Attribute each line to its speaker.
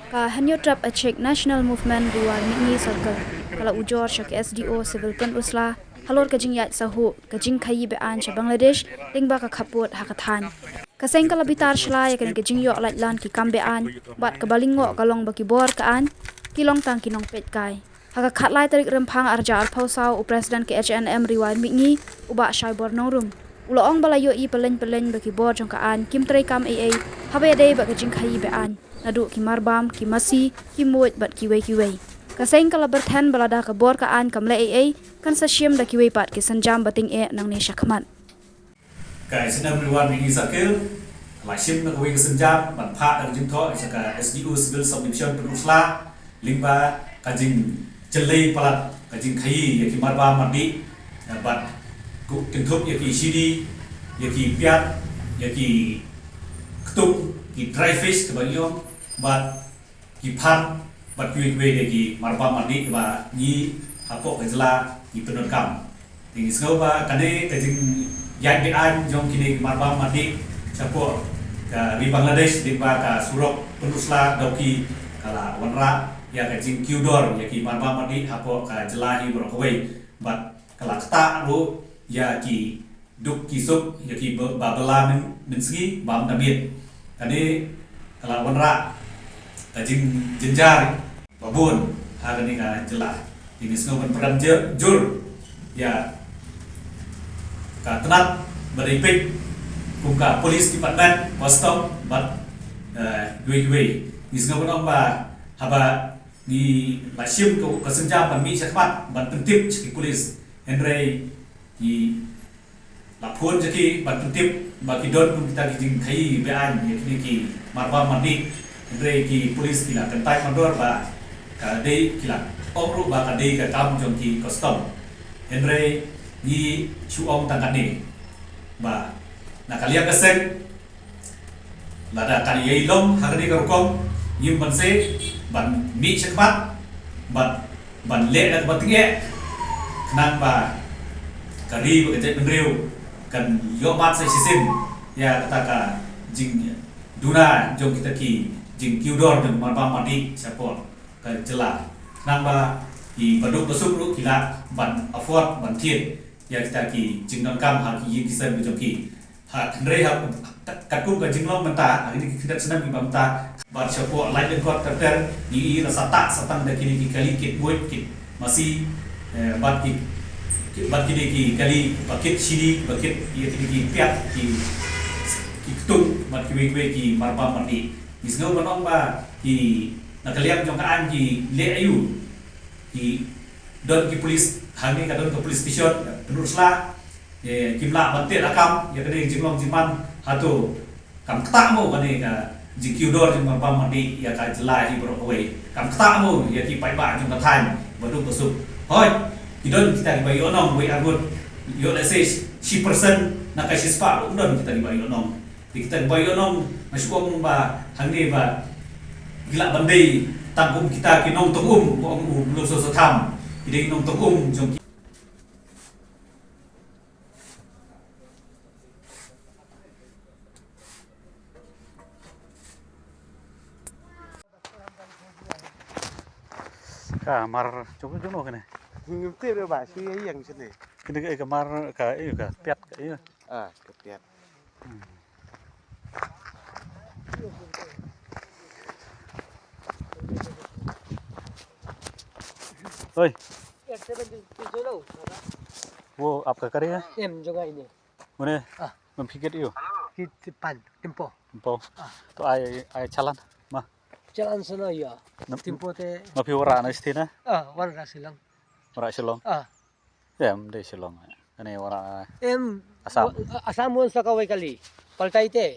Speaker 1: ka hanyo trap achek national movement diwar mitni circle kala ujor shak SDO civil pen usla halor kajing yat sahu kajing khayi be an cha Bangladesh lingba ka khapot hakathan kaseng kala bitar shlai kan kajing yo latlan ki kambe an bat ka balingo kalong baki bor ka an kilong tang kinong pet kai haka khatlai tarik rempang arja arpausau u president ke HNM riwai mitni uba shai bor nongrum ulo ong balayo I pelen baki bor jong ka an kim trai kam AA habe dei ba kajing khayi be an nadu ki marbam ki masi ki moit bat ki wei kaseng kala berthan balada ka bor ka an kamle AA kan sa shim da ki wei pat ki sanjam bating nang ne shakman
Speaker 2: ka SNM riwan mi sakil la shim na wei sanjam ban pha da jing tho ka SDO civil subdivision penusla lingba ka jing jelei palat ka jing khayi ya ki marbam mandi bat ku kintup ya ki CD ya ki piat ya ki ketuk ki dry fish ke banyo bat ki pan bat kuih de ki marbam mandi ba ni hapok kajla ki penun kam tingi sngau ba kane kajing yai be an jong kini marbam mandi chapo ka di Bangladesh di ba ka surok penusla doki kala wanra ya kajing kiudor ya ki marbam mandi hapok ka jela hi brokawai bat kala kta ru ya ki duk ki sup ya ki babela min sgi bam damit kane kala wanra kajing jenjar babun hari ini ka jelas ini semua peran jur ya ka tenat beripik kumka polis department Boston bat gue ini semua orang ba haba ni lasim ko kesenja pami cepat bat pentip ciki polis Henry di lapun ciki bat pentip bagi don kita kijing kai bean ya kini ki marwa mandi Henry ki polis kila kentai mandor ba kadai kila omru ba kadai ka kam jong ki custom Henry ni chuong tangani ba nakalia kaseng lada kali yailom hagani karukom yim banse ban mi chakmat ban le dak batinge knan ba kari ba kajai penriu kan yomat sai sisim ya kata jing duna jong kita ki jing kiudor dan marbam mandi support ka jela namba ki baduk besuk ru kila ban afford ban thien ya kita ki jing non kam ha ki kisan bi jong ki ha khnre ha katkum ka jing long menta ini kita senam ki bamta ban support lain den kot ter ni rasa tak satang da kini ki kali kit buat kit masih bat kini ki kali bakit sini bakit ya kini ki piat ki ketung bat ki ki marbam mandi isngau banong ba ki nakaliam jong kaan ki le ayu ki don ki polis hani ka don ke polis station penurusla kimla bantet akam ya kene jinglong jiman hatu kam kta mo kane ka jikiudor jong marbam mandi ya ka jela hi brokwe kam kta mo ya ki pai ba jong kathan baduk besuk hoi kidon kita dibayi onong we agut yo let's say 10% nakasi spa don kita dibayi onong kita dibayi onong masuk ba hangni ba gila bandai tangkum kita kinong tong belum selesai tham jadi kinong tong jong kamar coba jono kene
Speaker 3: ngimti re ba si yang sini
Speaker 2: kene kamar ka ka piat ka iya
Speaker 3: kepiat
Speaker 2: oi wo आपका करेगा
Speaker 4: em juga ini
Speaker 2: mune memfikir iyo
Speaker 4: di depan tempo
Speaker 2: to ai chalan ma
Speaker 4: jalan sana ya tempo te
Speaker 2: mapi wara na istina
Speaker 4: warna silang
Speaker 2: wara silong em de silong ane wara
Speaker 4: em
Speaker 2: asam
Speaker 4: asam mon sa kawai kali paltai te